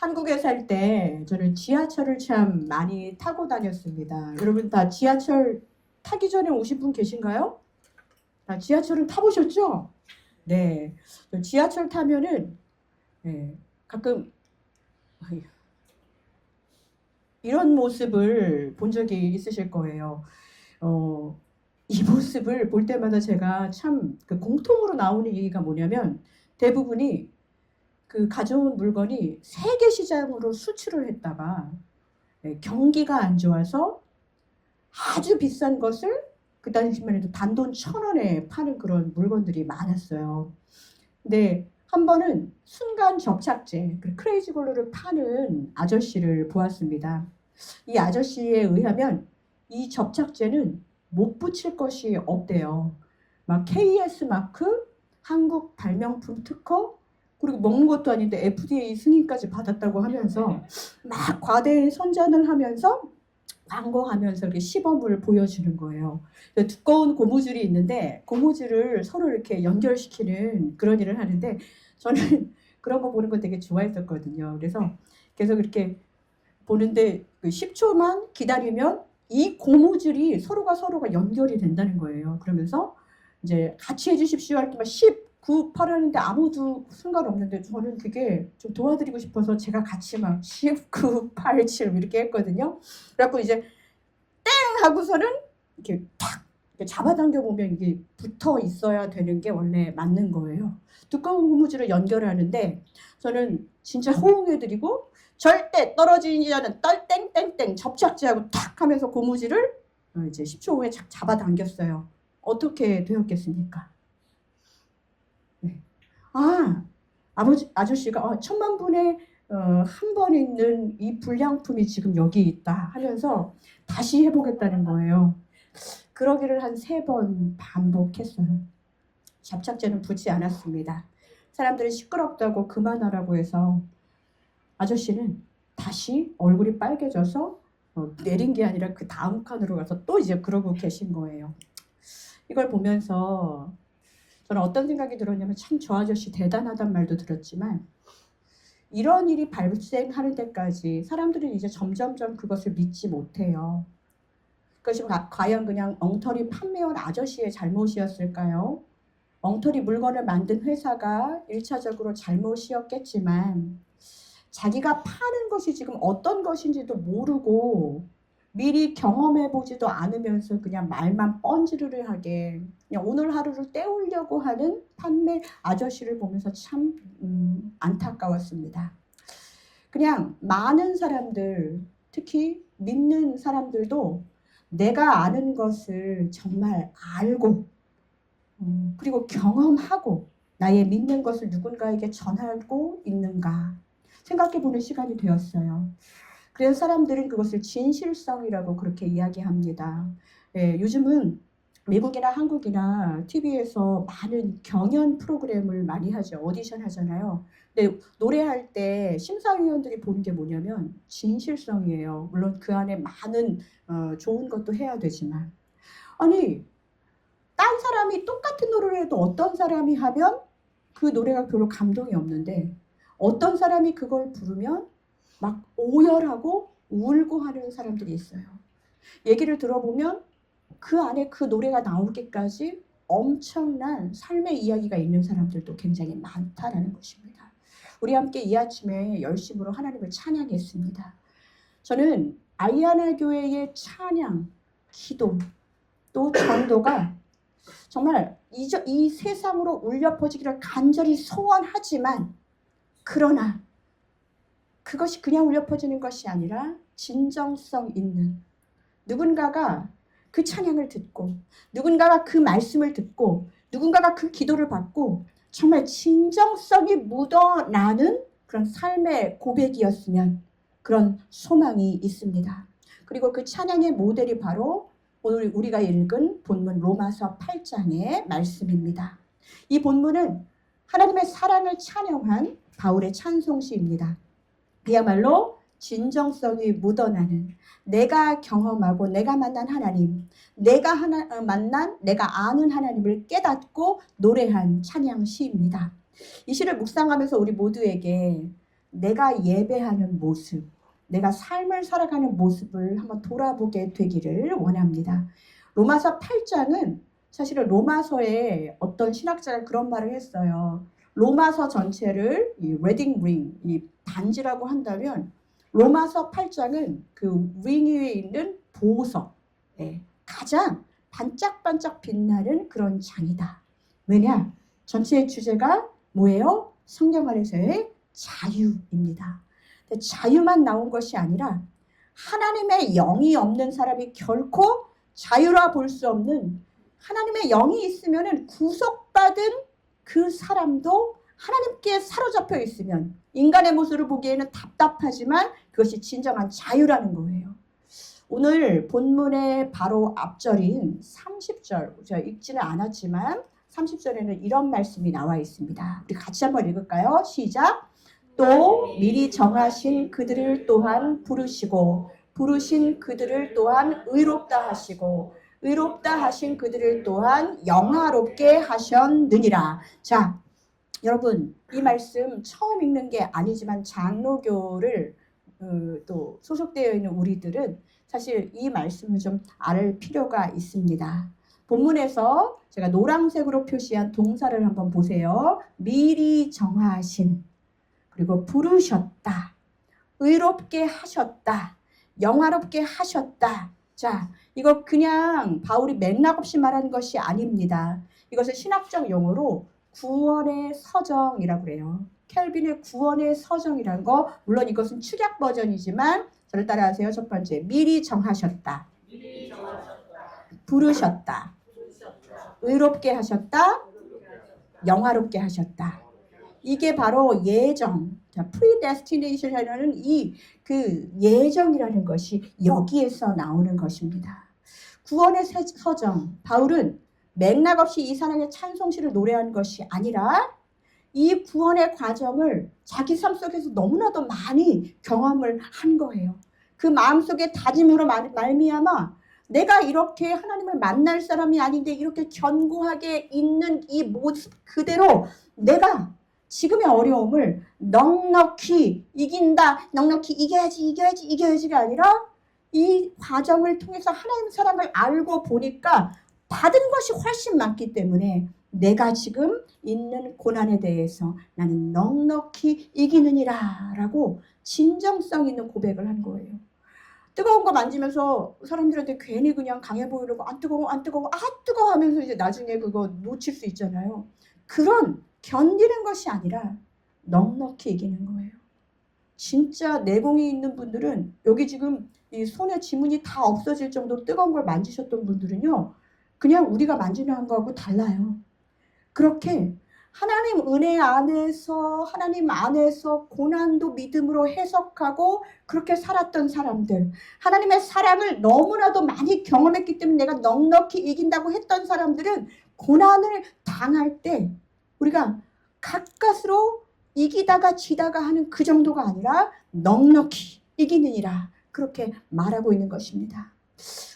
한국에 살 때 저는 지하철을 참 많이 타고 다녔습니다. 여러분 다 지하철 타기 전에 오신 분 계신가요? 다 지하철은 타보셨죠? 네. 지하철 타면은 가끔 이런 모습을 본 적이 있으실 거예요. 이 모습을 볼 때마다 제가 참 그 공통으로 나오는 얘기가 뭐냐면 대부분이 그 가져온 물건이 세계 시장으로 수출을 했다가 경기가 안 좋아서 아주 비싼 것을 그 당시만 해도 단돈 1,000원에 파는 그런 물건들이 많았어요. 근데 한 번은 순간 접착제, 크레이지 글루를 파는 아저씨를 보았습니다. 이 아저씨에 의하면 이 접착제는 못 붙일 것이 없대요. 막 KS 마크, 한국 발명품 특허, 그리고 먹는 것도 아닌데 FDA 승인까지 받았다고 하면서 막 과대 선전을 하면서 광고하면서 이렇게 시범을 보여주는 거예요. 두꺼운 고무줄이 있는데 고무줄을 서로 이렇게 연결시키는 그런 일을 하는데 저는 그런 거 보는 거 되게 좋아했었거든요. 그래서 계속 이렇게 보는데 10초만 기다리면 이 고무줄이 서로가 연결이 된다는 거예요. 그러면서 이제 같이 해주십시오 할 때만 10, 9, 8 하는데 아무도 상관없는데 저는 그게 좀 도와드리고 싶어서 제가 같이 막 10, 9, 8, 7 이렇게 했거든요. 그래갖고 이제 땡 하고서는 이렇게 탁 잡아당겨 보면 이게 붙어 있어야 되는 게 원래 맞는 거예요. 두꺼운 고무줄을 연결하는데 저는 진짜 호응해드리고 절대 떨어지지 않은 땡땡땡 접착제하고 탁 하면서 고무줄을 이제 10초 후에 잡아당겼어요. 어떻게 되었겠습니까? 네. 아저씨가 1,000만 분의 한 번 있는 이 불량품이 지금 여기 있다 하면서 다시 해보겠다는 거예요. 그러기를 한 3번 반복했어요. 접착제는 붙지 않았습니다. 사람들이 시끄럽다고 그만하라고 해서 아저씨는 다시 얼굴이 빨개져서 내린 게 아니라 그 다음 칸으로 가서 또 이제 그러고 계신 거예요. 이걸 보면서 저는 어떤 생각이 들었냐면 참 저 아저씨 대단하단 말도 들었지만 이런 일이 발생하는 데까지 사람들은 이제 점점점 그것을 믿지 못해요. 그것이 과연 그냥 엉터리 판매원 아저씨의 잘못이었을까요? 엉터리 물건을 만든 회사가 1차적으로 잘못이었겠지만 자기가 파는 것이 지금 어떤 것인지도 모르고 미리 경험해보지도 않으면서 그냥 말만 뻔지르르하게 그냥 오늘 하루를 때우려고 하는 판매 아저씨를 보면서 참 안타까웠습니다. 그냥 많은 사람들, 특히 믿는 사람들도 내가 아는 것을 정말 알고 그리고 경험하고 나의 믿는 것을 누군가에게 전하고 있는가 생각해보는 시간이 되었어요. 그래서 사람들은 그것을 진실성이라고 그렇게 이야기합니다. 요즘은 미국이나 한국이나 TV에서 많은 경연 프로그램을 많이 하죠. 오디션 하잖아요. 근데 노래할 때 심사위원들이 보는 게 뭐냐면 진실성이에요. 물론 그 안에 많은 좋은 것도 해야 되지만 아니 딴 사람이 똑같은 노래를 해도 어떤 사람이 하면 그 노래가 별로 감동이 없는데 어떤 사람이 그걸 부르면 막 오열하고 울고 하는 사람들이 있어요. 얘기를 들어보면 그 안에 그 노래가 나오기까지 엄청난 삶의 이야기가 있는 사람들도 굉장히 많다라는 것입니다. 우리 함께 이 아침에 열심으로 하나님을 찬양했습니다. 저는 아이아나 교회의 찬양, 기도, 또 전도가 정말 이 세상으로 울려 퍼지기를 간절히 소원하지만 그러나 그것이 그냥 울려 퍼지는 것이 아니라 진정성 있는 누군가가 그 찬양을 듣고 누군가가 그 말씀을 듣고 누군가가 그 기도를 받고 정말 진정성이 묻어나는 그런 삶의 고백이었으면 그런 소망이 있습니다. 그리고 그 찬양의 모델이 바로 오늘 우리가 읽은 본문 로마서 8장의 말씀입니다. 이 본문은 하나님의 사랑을 찬양한 바울의 찬송시입니다. 그야말로 진정성이 묻어나는 내가 경험하고 내가 만난 하나님, 내가 만난 내가 아는 하나님을 깨닫고 노래한 찬양시입니다. 이 시를 묵상하면서 우리 모두에게 내가 예배하는 모습, 내가 삶을 살아가는 모습을 한번 돌아보게 되기를 원합니다. 로마서 8장은 사실은 로마서에 어떤 신학자가 그런 말을 했어요. 로마서 전체를 이 웨딩 링, 이 반지라고 한다면 로마서 8장은 그 링 위에 있는 보석, 가장 반짝반짝 빛나는 그런 장이다. 왜냐? 전체의 주제가 뭐예요? 성경 안에서의 자유입니다. 자유만 나온 것이 아니라 하나님의 영이 없는 사람이 결코 자유라 볼 수 없는, 하나님의 영이 있으면 구속받은 그 사람도 하나님께 사로잡혀 있으면 인간의 모습을 보기에는 답답하지만 그것이 진정한 자유라는 거예요. 오늘 본문의 바로 앞절인 30절, 제가 읽지는 않았지만 30절에는 이런 말씀이 나와 있습니다. 우리 같이 한번 읽을까요? 시작! 또 미리 정하신 그들을 또한 부르시고 부르신 그들을 또한 의롭다 하시고 의롭다 하신 그들을 또한 영화롭게 하셨느니라. 자, 여러분 이 말씀 처음 읽는 게 아니지만 장로교를 또 소속되어 있는 우리들은 사실 이 말씀을 좀 알 필요가 있습니다. 본문에서 제가 노란색으로 표시한 동사를 한번 보세요. 미리 정하신, 그리고 부르셨다, 의롭게 하셨다, 영화롭게 하셨다. 자, 이거 그냥 바울이 맥락 없이 말하는 것이 아닙니다. 이것을 신학적 용어로 구원의 서정이라고 그래요. 켈빈의 구원의 서정이라는 거, 물론 이것은 축약 버전이지만 저를 따라하세요. 첫 번째, 미리 정하셨다, 부르셨다, 의롭게 하셨다, 영화롭게 하셨다. 이게 바로 예정, predestination이라는 이 그 예정이라는 것이 여기에서 나오는 것입니다. 구원의 서정, 바울은 맥락 없이 이 사랑의 찬송시를 노래한 것이 아니라 이 구원의 과정을 자기 삶 속에서 너무나도 많이 경험을 한 거예요. 그 마음속에 다짐으로 말미암아 내가 이렇게 하나님을 만날 사람이 아닌데 이렇게 견고하게 있는 이 모습 그대로 내가 지금의 어려움을 넉넉히 이긴다, 넉넉히 이겨야지가 아니라 이 과정을 통해서 하나님 사랑을 알고 보니까 받은 것이 훨씬 많기 때문에 내가 지금 있는 고난에 대해서 나는 넉넉히 이기느니라 라고 진정성 있는 고백을 한 거예요. 뜨거운 거 만지면서 사람들한테 괜히 그냥 강해 보이려고 안 뜨거워 하면서 이제 나중에 그거 놓칠 수 있잖아요. 그런 견디는 것이 아니라 넉넉히 이기는 거예요. 진짜 내공이 있는 분들은 여기 지금 이 손에 지문이 다 없어질 정도로 뜨거운 걸 만지셨던 분들은요, 그냥 우리가 만지는 거하고 달라요. 그렇게 하나님 은혜 안에서, 하나님 안에서 고난도 믿음으로 해석하고 그렇게 살았던 사람들, 하나님의 사랑을 너무나도 많이 경험했기 때문에 내가 넉넉히 이긴다고 했던 사람들은 고난을 당할 때 우리가 가까스로 이기다가 지다가 하는 그 정도가 아니라 넉넉히 이기느니라 그렇게 말하고 있는 것입니다.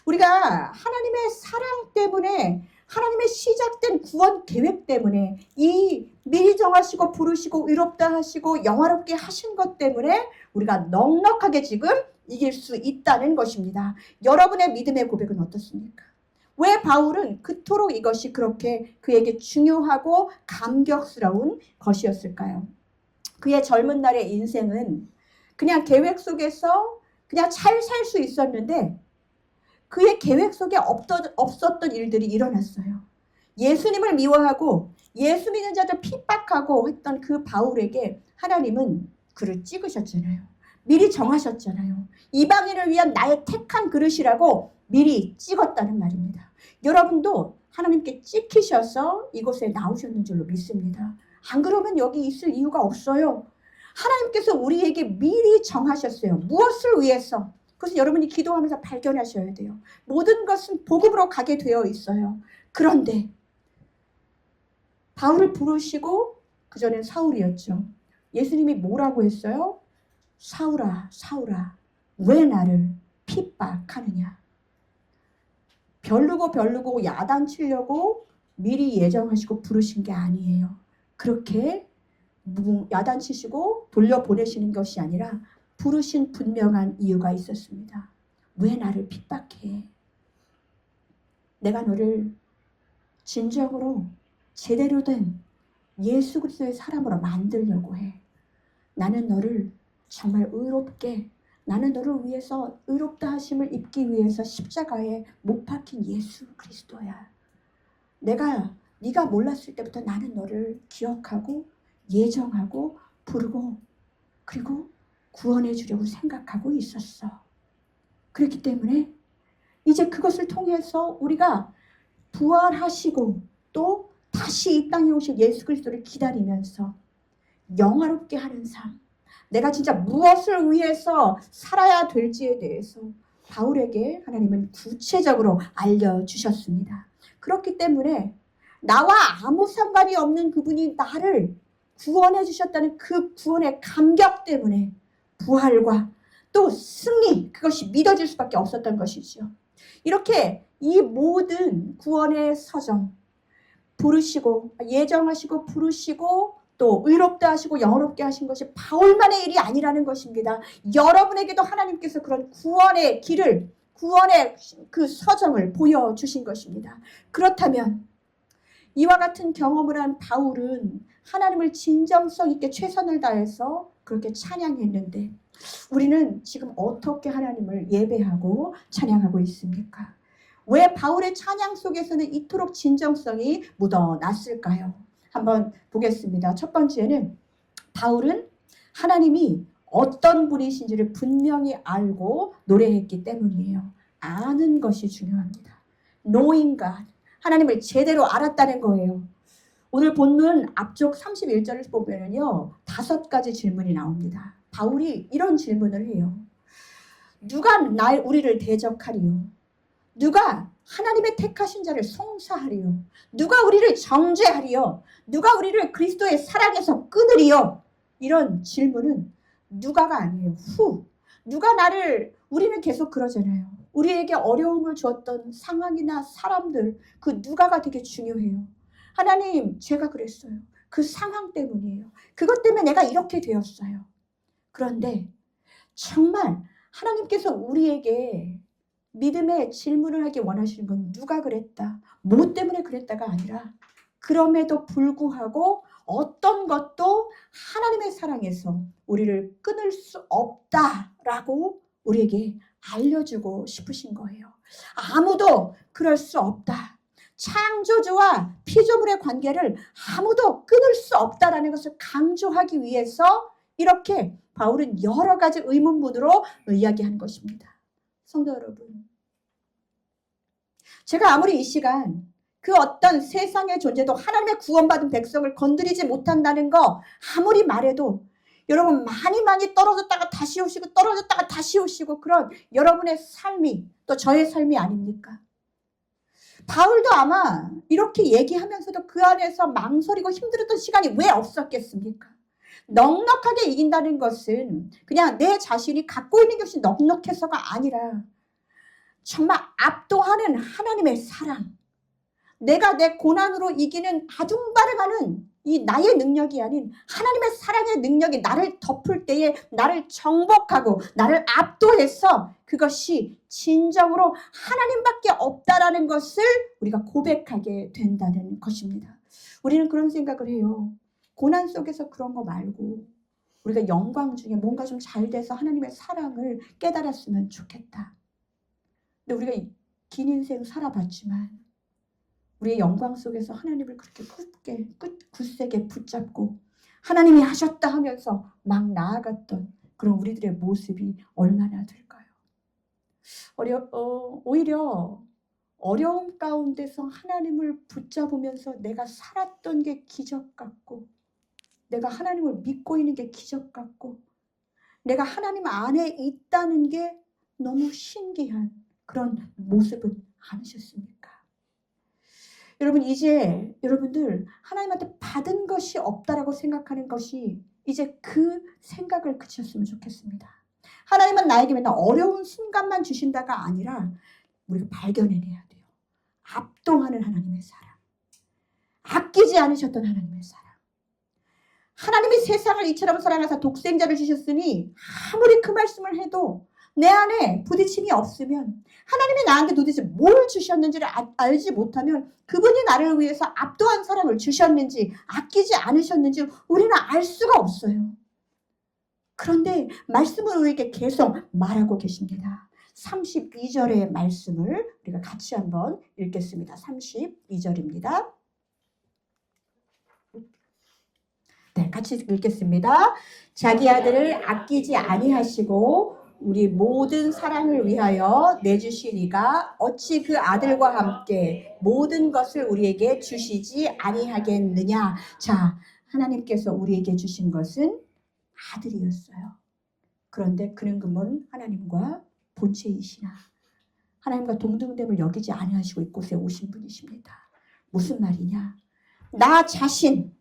우리가 하나님의 사랑 때문에, 하나님의 시작된 구원 계획 때문에, 이 미리 정하시고 부르시고 의롭다 하시고 영화롭게 하신 것 때문에 우리가 넉넉하게 지금 이길 수 있다는 것입니다. 여러분의 믿음의 고백은 어떻습니까? 왜 바울은 그토록 이것이 그렇게 그에게 중요하고 감격스러운 것이었을까요? 그의 젊은 날의 인생은 그냥 계획 속에서 그냥 잘 살 수 있었는데 그의 계획 속에 없었던 일들이 일어났어요. 예수님을 미워하고 예수 믿는 자들 핍박하고 했던 그 바울에게 하나님은 그를 찍으셨잖아요. 미리 정하셨잖아요. 이방인을 위한 나의 택한 그릇이라고 미리 찍었다는 말입니다. 여러분도 하나님께 찍히셔서 이곳에 나오셨는 줄로 믿습니다. 안 그러면 여기 있을 이유가 없어요. 하나님께서 우리에게 미리 정하셨어요. 무엇을 위해서? 그것은 여러분이 기도하면서 발견하셔야 돼요. 모든 것은 복음으로 가게 되어 있어요. 그런데 바울을 부르시고 그전엔 사울이었죠. 예수님이 뭐라고 했어요? 사울아, 사울아, 왜 나를 핍박하느냐? 별르고 야단치려고 미리 예정하시고 부르신 게 아니에요. 그렇게 야단치시고 돌려보내시는 것이 아니라 부르신 분명한 이유가 있었습니다. 왜 나를 핍박해? 내가 너를 진정으로 제대로 된 예수 그리스도의 사람으로 만들려고 해. 나는 너를 정말 의롭게, 나는 너를 위해서 의롭다 하심을 입기 위해서 십자가에 못 박힌 예수 그리스도야. 네가 몰랐을 때부터 나는 너를 기억하고 예정하고 부르고 그리고 구원해 주려고 생각하고 있었어. 그렇기 때문에 이제 그것을 통해서 우리가 부활하시고 또 다시 이 땅에 오실 예수 그리스도를 기다리면서 영화롭게 하는 삶, 내가 진짜 무엇을 위해서 살아야 될지에 대해서 바울에게 하나님은 구체적으로 알려주셨습니다. 그렇기 때문에 나와 아무 상관이 없는 그분이 나를 구원해 주셨다는 그 구원의 감격 때문에 부활과 또 승리, 그것이 믿어질 수밖에 없었던 것이죠. 이렇게 이 모든 구원의 서정, 부르시고 예정하시고 부르시고 또 의롭다 하시고 영어롭게 하신 것이 바울만의 일이 아니라는 것입니다. 여러분에게도 하나님께서 그런 구원의 길을, 구원의 그 서정을 보여주신 것입니다. 그렇다면 이와 같은 경험을 한 바울은 하나님을 진정성 있게 최선을 다해서 그렇게 찬양했는데 우리는 지금 어떻게 하나님을 예배하고 찬양하고 있습니까? 왜 바울의 찬양 속에서는 이토록 진정성이 묻어났을까요? 한번 보겠습니다. 첫 번째는 바울은 하나님이 어떤 분이신지를 분명히 알고 노래했기 때문이에요. 아는 것이 중요합니다. Knowing God. 하나님을 제대로 알았다는 거예요. 오늘 본문 앞쪽 31절을 보면요, 5가지 질문이 나옵니다. 바울이 이런 질문을 해요. 누가 우리를 대적하리요? 누가 하나님의 택하신 자를 송사하리요? 누가 우리를 정죄하리요? 누가 우리를 그리스도의 사랑에서 끊으리요? 이런 질문은 누가가 아니에요. 누가 우리는 계속 그러잖아요. 우리에게 어려움을 줬던 상황이나 사람들, 그 누가가 되게 중요해요. 하나님, 제가 그랬어요. 그 상황 때문이에요. 그것 때문에 내가 이렇게 되었어요. 그런데 정말 하나님께서 우리에게 믿음의 질문을 하기 원하시는 건 누가 그랬다, 뭐 때문에 그랬다가 아니라 그럼에도 불구하고 어떤 것도 하나님의 사랑에서 우리를 끊을 수 없다라고 우리에게 알려주고 싶으신 거예요. 아무도 그럴 수 없다. 창조주와 피조물의 관계를 아무도 끊을 수 없다라는 것을 강조하기 위해서 이렇게 바울은 여러 가지 의문문으로 이야기하는 것입니다. 성도 여러분, 제가 아무리 이 시간 그 어떤 세상의 존재도 하나님의 구원받은 백성을 건드리지 못한다는 거 아무리 말해도 여러분 많이 떨어졌다가 다시 오시고 떨어졌다가 다시 오시고 그런 여러분의 삶이 또 저의 삶이 아닙니까? 바울도 아마 이렇게 얘기하면서도 그 안에서 망설이고 힘들었던 시간이 왜 없었겠습니까? 넉넉하게 이긴다는 것은 그냥 내 자신이 갖고 있는 것이 넉넉해서가 아니라 정말 압도하는 하나님의 사랑, 내가 내 고난으로 이기는 아둥바둥하는 이 나의 능력이 아닌 하나님의 사랑의 능력이 나를 덮을 때에 나를 정복하고 나를 압도해서 그것이 진정으로 하나님밖에 없다라는 것을 우리가 고백하게 된다는 것입니다. 우리는 그런 생각을 해요. 고난 속에서 그런 거 말고 우리가 영광 중에 뭔가 좀 잘 돼서 하나님의 사랑을 깨달았으면 좋겠다. 근데 우리가 긴 인생 살아봤지만 우리의 영광 속에서 하나님을 그렇게 굳세게 붙잡고 하나님이 하셨다 하면서 막 나아갔던 그런 우리들의 모습이 얼마나 될까요? 오히려 어려움 가운데서 하나님을 붙잡으면서 내가 살았던 게 기적 같고 내가 하나님을 믿고 있는 게 기적 같고 내가 하나님 안에 있다는 게 너무 신기한 그런 모습은 않으셨습니까? 여러분, 이제 여러분들 하나님한테 받은 것이 없다라고 생각하는 것이 이제 그 생각을 그쳤으면 좋겠습니다. 하나님은 나에게 맨날 어려운 순간만 주신다가 아니라 우리가 발견해내야 돼요. 압도하는 하나님의 사랑, 아끼지 않으셨던 하나님의 사랑, 하나님이 세상을 이처럼 사랑하사 독생자를 주셨으니 아무리 그 말씀을 해도 내 안에 부딪힘이 없으면 하나님이 나한테 도대체 뭘 주셨는지를 알지 못하면 그분이 나를 위해서 압도한 사랑을 주셨는지 아끼지 않으셨는지 우리는 알 수가 없어요. 그런데 말씀을 우리에게 계속 말하고 계십니다. 32절의 말씀을 우리가 같이 한번 읽겠습니다. 32절입니다. 네, 같이 읽겠습니다. 자기 아들을 아끼지 아니하시고 우리 모든 사랑을 위하여 내주시니가 어찌 그 아들과 함께 모든 것을 우리에게 주시지 아니하겠느냐. 자, 하나님께서 우리에게 주신 것은 아들이었어요. 그런데 그는 그분 하나님과 본체이시나 하나님과 동등됨을 여기지 아니하시고 이곳에 오신 분이십니다. 무슨 말이냐? 나 자신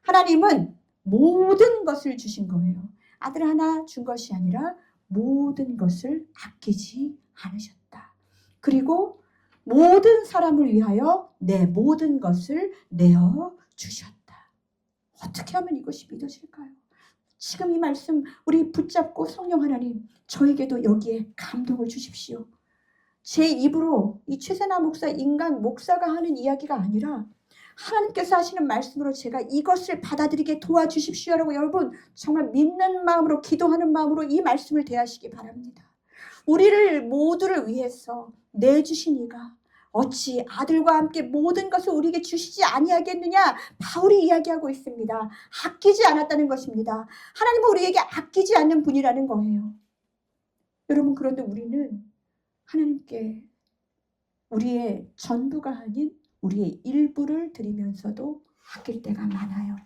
하나님은 모든 것을 주신 거예요. 아들 하나 준 것이 아니라 모든 것을 아끼지 않으셨다. 그리고 모든 사람을 위하여 내 모든 것을 내어 주셨다. 어떻게 하면 이것이 믿어질까요? 지금 이 말씀 우리 붙잡고 성령 하나님 저에게도 여기에 감동을 주십시오. 제 입으로 이 최세나 목사 인간 목사가 하는 이야기가 아니라 하나님께서 하시는 말씀으로 제가 이것을 받아들이게 도와주십시오라고 여러분 정말 믿는 마음으로 기도하는 마음으로 이 말씀을 대하시기 바랍니다. 우리를 모두를 위해서 내주신 이가 어찌 아들과 함께 모든 것을 우리에게 주시지 아니하겠느냐 바울이 이야기하고 있습니다. 아끼지 않았다는 것입니다. 하나님은 우리에게 아끼지 않는 분이라는 거예요. 여러분 그런데 우리는 하나님께 우리의 전부가 아닌 우리의 일부를 드리면서도 아낄 때가 많아요.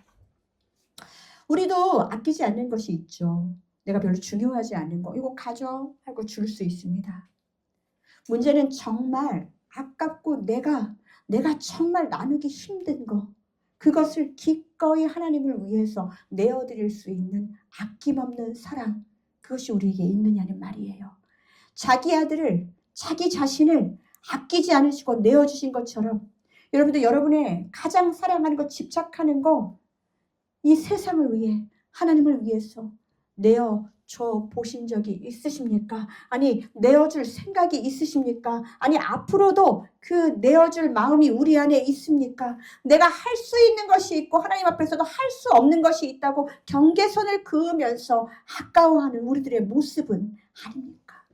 우리도 아끼지 않는 것이 있죠. 내가 별로 중요하지 않은 거 이거 가져 하고 줄 수 있습니다. 문제는 정말 아깝고 내가 정말 나누기 힘든 거 그것을 기꺼이 하나님을 위해서 내어드릴 수 있는 아낌없는 사랑 그것이 우리에게 있느냐는 말이에요. 자기 아들을 자기 자신을 아끼지 않으시고 내어주신 것처럼 여러분도 여러분의 가장 사랑하는 것 집착하는 거 이 세상을 위해 하나님을 위해서 내어줘 보신 적이 있으십니까? 아니 내어줄 생각이 있으십니까? 아니 앞으로도 그 내어줄 마음이 우리 안에 있습니까? 내가 할 수 있는 것이 있고 하나님 앞에서도 할 수 없는 것이 있다고 경계선을 그으면서 아까워하는 우리들의 모습은 아닙니까?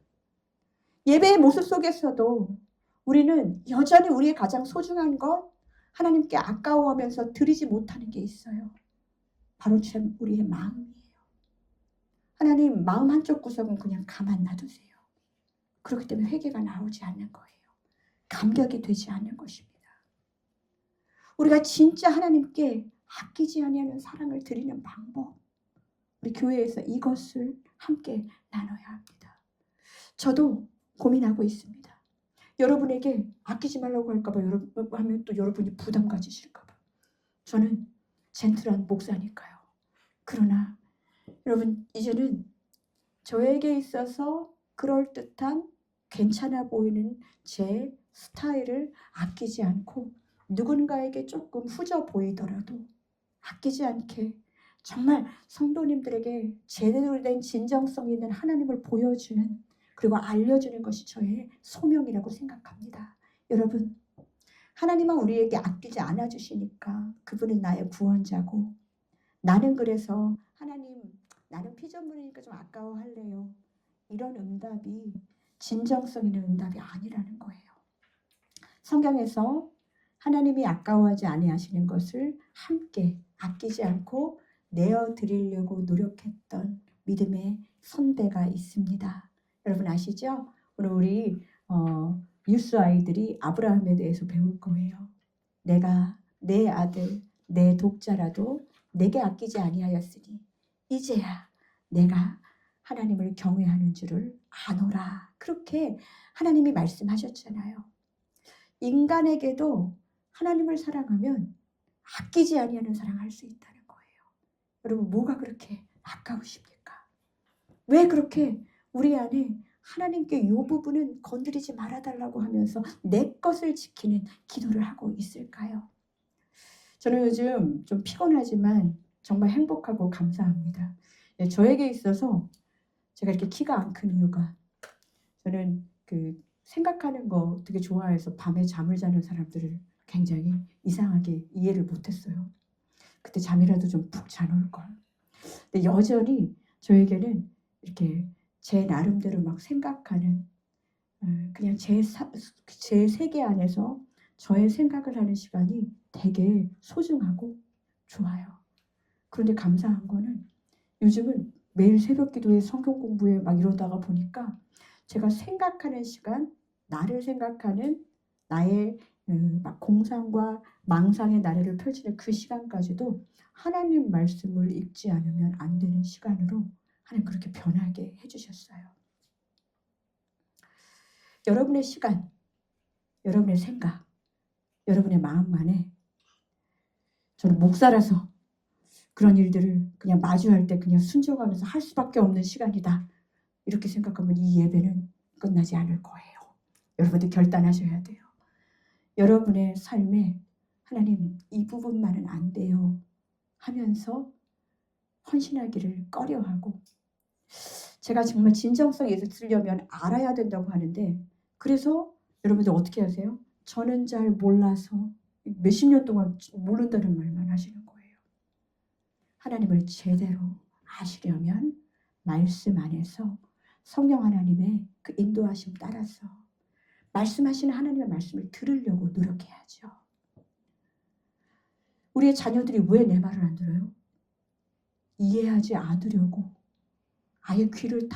예배의 모습 속에서도 우리는 여전히 우리의 가장 소중한 것 하나님께 아까워하면서 드리지 못하는 게 있어요. 바로 참 우리의 마음이에요. 하나님 마음 한쪽 구석은 그냥 가만 놔두세요. 그렇기 때문에 회개가 나오지 않는 거예요. 감격이 되지 않는 것입니다. 우리가 진짜 하나님께 아끼지 아니하는 사랑을 드리는 방법 우리 교회에서 이것을 함께 나눠야 합니다. 저도 고민하고 있습니다. 여러분에게 아끼지 말라고 할까봐 하면 또 여러분이 부담 가지실까봐. 저는 젠틀한 목사니까요. 그러나 여러분 이제는 저에게 있어서 그럴듯한 괜찮아 보이는 제 스타일을 아끼지 않고 누군가에게 조금 후져 보이더라도 아끼지 않게 정말 성도님들에게 제대로 된 진정성 있는 하나님을 보여주는 그리고 알려주는 것이 저의 소명이라고 생각합니다. 여러분 하나님은 우리에게 아끼지 않아 주시니까 그분은 나의 구원자고 나는 그래서 하나님 나는 피조물이니까 좀 아까워할래요. 이런 응답이 진정성 있는 응답이 아니라는 거예요. 성경에서 하나님이 아까워하지 아니하시는 것을 함께 아끼지 않고 내어드리려고 노력했던 믿음의 선배가 있습니다. 여러분 아시죠? 오늘 우리 뉴스 아이들이 아브라함에 대해서 배울 거예요. 내가 내 아들, 내 독자라도 내게 아끼지 아니하였으니 이제야 내가 하나님을 경외하는 줄을 아노라. 그렇게 하나님이 말씀하셨잖아요. 인간에게도 하나님을 사랑하면 아끼지 아니하는 사랑할 수 있다는 거예요. 여러분 뭐가 그렇게 아까우십니까? 왜 그렇게 우리 안에 하나님께 이 부분은 건드리지 말아달라고 하면서 내 것을 지키는 기도를 하고 있을까요? 저는 요즘 좀 피곤하지만 정말 행복하고 감사합니다. 예, 저에게 있어서 제가 이렇게 키가 안 큰 이유가 저는 그 생각하는 거 되게 좋아해서 밤에 잠을 자는 사람들을 굉장히 이상하게 이해를 못했어요. 그때 잠이라도 좀 푹 자놓을 걸. 근데 여전히 저에게는 이렇게 제 나름대로 막 생각하는 그냥 제 세계 안에서 저의 생각을 하는 시간이 되게 소중하고 좋아요. 그런데 감사한 거는 요즘은 매일 새벽 기도에 성경 공부에 막 이러다가 보니까 제가 생각하는 시간, 나를 생각하는 나의 막 공상과 망상의 나래를 펼치는 그 시간까지도 하나님 말씀을 읽지 않으면 안 되는 시간으로 하나님 그렇게 변하게 해주셨어요. 여러분의 시간, 여러분의 생각, 여러분의 마음 안에 저는 목사라서 그런 일들을 그냥 마주할 때 그냥 순종하면서 할 수밖에 없는 시간이다. 이렇게 생각하면 이 예배는 끝나지 않을 거예요. 여러분들 결단하셔야 돼요. 여러분의 삶에 하나님 이 부분만은 안 돼요 하면서 헌신하기를 꺼려하고 제가 정말 진정성이 있으려면 알아야 된다고 하는데 그래서 여러분들 어떻게 하세요? 저는 잘 몰라서 몇십 년 동안 모른다는 말만 하시는 거예요. 하나님을 제대로 아시려면 말씀 안에서 성령 하나님의 그 인도하심 따라서 말씀하시는 하나님의 말씀을 들으려고 노력해야죠. 우리의 자녀들이 왜 내 말을 안 들어요? 이해하지 않으려고 아예 귀를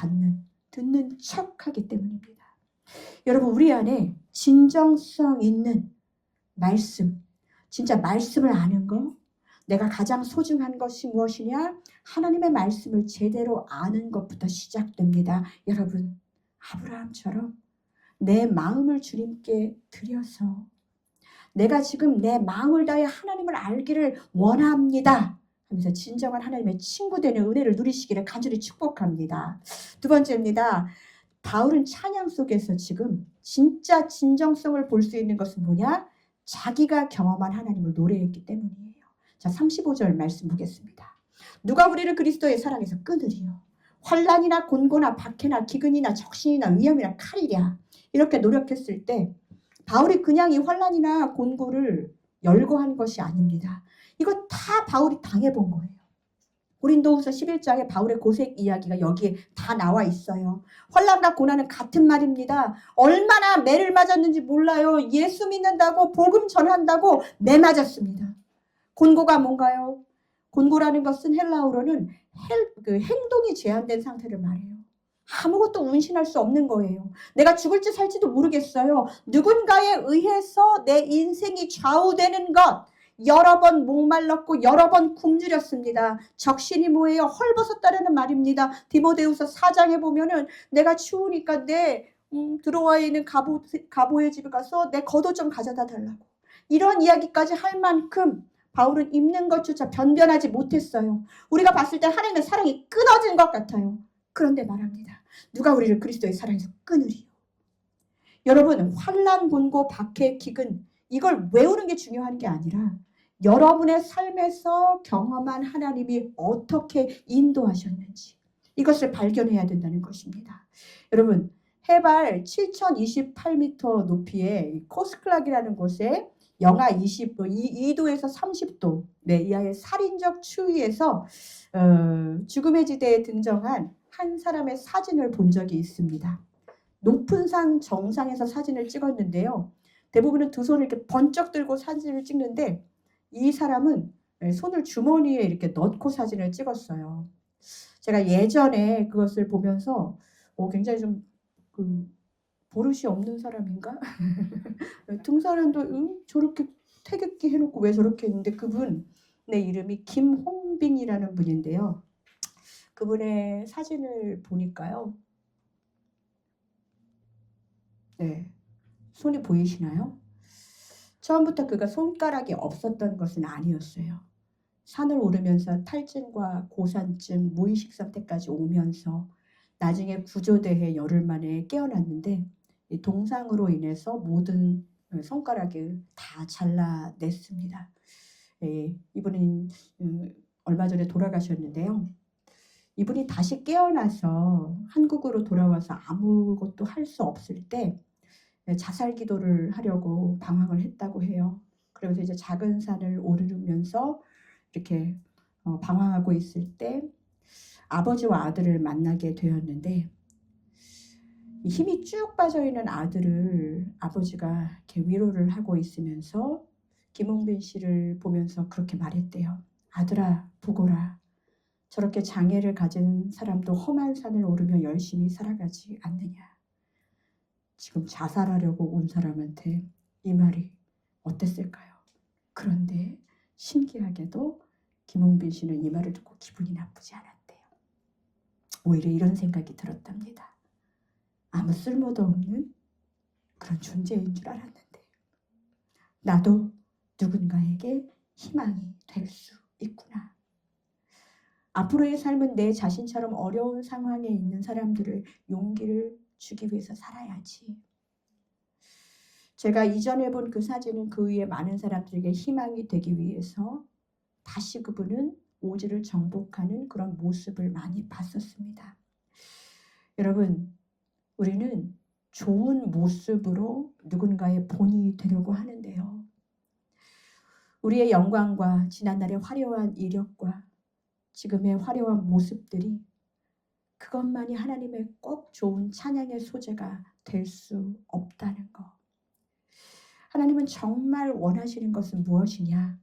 듣는 척하기 때문입니다. 여러분 우리 안에 진정성 있는 말씀, 진짜 말씀을 아는 거, 내가 가장 소중한 것이 무엇이냐? 하나님의 말씀을 제대로 아는 것부터 시작됩니다. 여러분 아브라함처럼 내 마음을 주님께 드려서 내가 지금 내 마음을 다해 하나님을 알기를 원합니다 하면서 진정한 하나님의 친구 되는 은혜를 누리시기를 간절히 축복합니다. 두 번째입니다. 바울은 찬양 속에서 지금 진짜 진정성을 볼 수 있는 것은 뭐냐? 자기가 경험한 하나님을 노래했기 때문이에요. 자, 35절 말씀 보겠습니다. 누가 우리를 그리스도의 사랑에서 끊으리요? 환난이나 곤고나 박해나 기근이나 적신이나 위험이나 칼이랴. 이렇게 노력했을 때 바울이 그냥 이 환난이나 곤고를 열거한 것이 아닙니다. 이거 다 바울이 당해본 거예요. 고린도후서 11장에 바울의 고색 이야기가 여기에 다 나와 있어요. 환난과 고난은 같은 말입니다. 얼마나 매를 맞았는지 몰라요. 예수 믿는다고 복음 전한다고 매 맞았습니다. 곤고가 뭔가요? 곤고라는 것은 헬라어로는 행동이 제한된 상태를 말해요. 아무것도 운신할 수 없는 거예요. 내가 죽을지 살지도 모르겠어요. 누군가에 의해서 내 인생이 좌우되는 것. 여러 번 목말랐고 여러 번 굶주렸습니다. 적신이 뭐예요? 헐벗었다라는 말입니다. 디모데후서 4장에 보면은 내가 추우니까 내 들어와 있는 가보의 집에 가서 내 겉옷 좀 가져다 달라고. 이런 이야기까지 할 만큼 바울은 입는 것조차 변변하지 못했어요. 우리가 봤을 때 하나님의 사랑이 끊어진 것 같아요. 그런데 말합니다. 누가 우리를 그리스도의 사랑에서 끊으리요? 여러분 환난, 곤고, 박해, 기근 이걸 외우는 게 중요한 게 아니라 여러분의 삶에서 경험한 하나님이 어떻게 인도하셨는지 이것을 발견해야 된다는 것입니다. 여러분 해발 7028m 높이의 코스클락이라는 곳에 영하 22도에서 30도 이하의 살인적 추위에서 죽음의 지대에 등정한 한 사람의 사진을 본 적이 있습니다. 높은 산 정상에서 사진을 찍었는데요. 대부분은 두 손을 이렇게 번쩍 들고 사진을 찍는데 이 사람은 손을 주머니에 이렇게 넣고 사진을 찍었어요. 제가 예전에 그것을 보면서 굉장히 좀 버릇이 없는 사람인가? 등산한도 저렇게 태극기 해놓고 왜 저렇게 했는데 그분의 이름이 김홍빈이라는 분인데요. 그분의 사진을 보니까요. 네, 손이 보이시나요? 처음부터 그가 손가락이 없었던 것은 아니었어요. 산을 오르면서 탈진과 고산증, 무의식 상태까지 오면서 나중에 구조대에 열흘 만에 깨어났는데 이 동상으로 인해서 모든 손가락을 다 잘라냈습니다. 이분은 얼마 전에 돌아가셨는데요. 이분이 다시 깨어나서 한국으로 돌아와서 아무것도 할 수 없을 때 자살 기도를 하려고 방황을 했다고 해요. 그러면서 이제 작은 산을 오르면서 이렇게 방황하고 있을 때 아버지와 아들을 만나게 되었는데, 힘이 쭉 빠져있는 아들을 아버지가 이렇게 위로를 하고 있으면서 김홍빈 씨를 보면서 그렇게 말했대요. 아들아, 보거라. 저렇게 장애를 가진 사람도 험한 산을 오르며 열심히 살아가지 않느냐. 지금 자살하려고 온 사람한테 이 말이 어땠을까요? 그런데 신기하게도 김홍빈 씨는 이 말을 듣고 기분이 나쁘지 않았대요. 오히려 이런 생각이 들었답니다. 아무 쓸모도 없는 그런 존재인 줄 알았는데 나도 누군가에게 희망이 될 수 있구나. 앞으로의 삶은 내 자신처럼 어려운 상황에 있는 사람들을 용기를 주기 위해서 살아야지. 제가 이전에 본 그 사진은 그 위에 많은 사람들에게 희망이 되기 위해서 다시 그분은 오지를 정복하는 그런 모습을 많이 봤었습니다. 여러분, 우리는 좋은 모습으로 누군가의 본이 되려고 하는데요. 우리의 영광과 지난날의 화려한 이력과 지금의 화려한 모습들이 그것만이 하나님의 꼭 좋은 찬양의 소재가 될 수 없다는 것. 하나님은 정말 원하시는 것은 무엇이냐?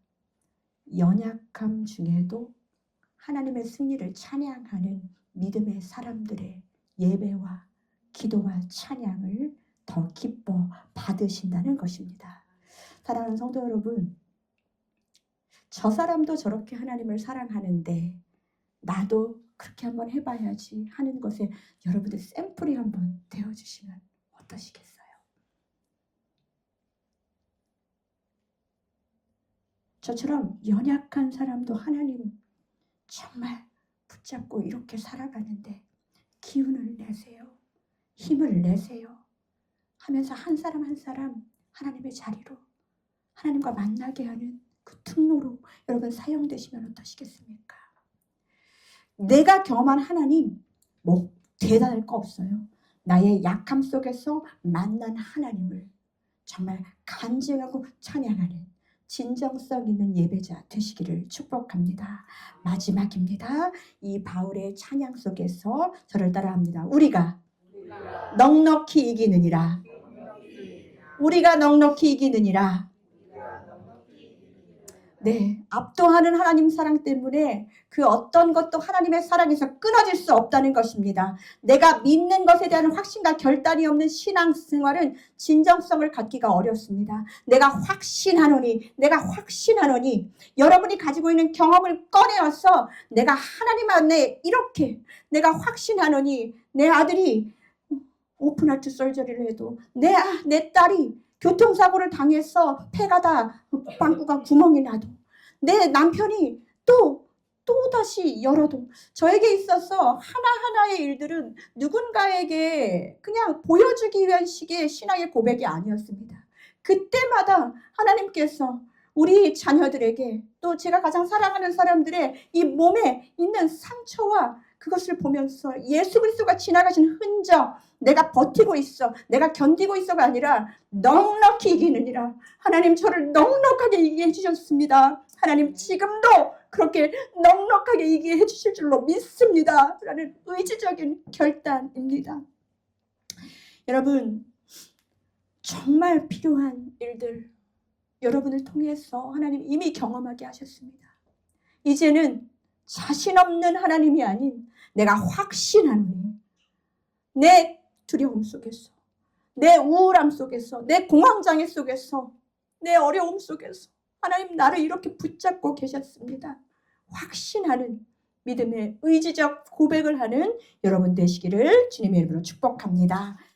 연약함 중에도 하나님의 승리를 찬양하는 믿음의 사람들의 예배와 기도와 찬양을 더 기뻐 받으신다는 것입니다. 사랑하는 성도 여러분, 저 사람도 저렇게 하나님을 사랑하는데 나도 그렇게 한번 해봐야지 하는 것에 여러분들 샘플이 한번 되어주시면 어떠시겠어요? 저처럼 연약한 사람도 하나님 정말 붙잡고 이렇게 살아가는데 기운을 내세요. 힘을 내세요. 하면서 한 사람 한 사람 하나님의 자리로 하나님과 만나게 하는 그 통로로 여러분 사용되시면 어떠시겠습니까? 내가 경험한 하나님 뭐 대단할 거 없어요. 나의 약함 속에서 만난 하나님을 정말 간증하고 찬양하는 진정성 있는 예배자 되시기를 축복합니다. 마지막입니다. 이 바울의 찬양 속에서 저를 따라합니다. 우리가 넉넉히 이기느니라. 우리가 넉넉히 이기느니라. 네, 압도하는 하나님 사랑 때문에 그 어떤 것도 하나님의 사랑에서 끊어질 수 없다는 것입니다. 내가 믿는 것에 대한 확신과 결단이 없는 신앙생활은 진정성을 갖기가 어렵습니다. 내가 확신하노니 여러분이 가지고 있는 경험을 꺼내어서 내가 하나님 안에 이렇게 내가 확신하노니 내 아들이 오픈하트 설저리를 해도 내 딸이 교통사고를 당해서 폐가 다 빵꾸가 구멍이 나도 내 남편이 또다시 열어도 저에게 있어서 하나하나의 일들은 누군가에게 그냥 보여주기 위한 식의 신앙의 고백이 아니었습니다. 그때마다 하나님께서 우리 자녀들에게 또 제가 가장 사랑하는 사람들의 이 몸에 있는 상처와 그것을 보면서 예수 그리스도가 지나가신 흔적, 내가 버티고 있어, 내가 견디고 있어가 아니라 넉넉히 이기느니라. 하나님 저를 넉넉하게 이기게 해주셨습니다. 하나님 지금도 그렇게 넉넉하게 이기게 해주실 줄로 믿습니다. 라는 의지적인 결단입니다. 여러분, 정말 필요한 일들 여러분을 통해서 하나님 이미 경험하게 하셨습니다. 이제는 자신 없는 하나님이 아닌 내가 확신하노니 내 두려움 속에서, 내 우울함 속에서, 내 공황장애 속에서, 내 어려움 속에서 하나님 나를 이렇게 붙잡고 계셨습니다. 확신하는 믿음의 의지적 고백을 하는 여러분 되시기를 주님의 이름으로 축복합니다.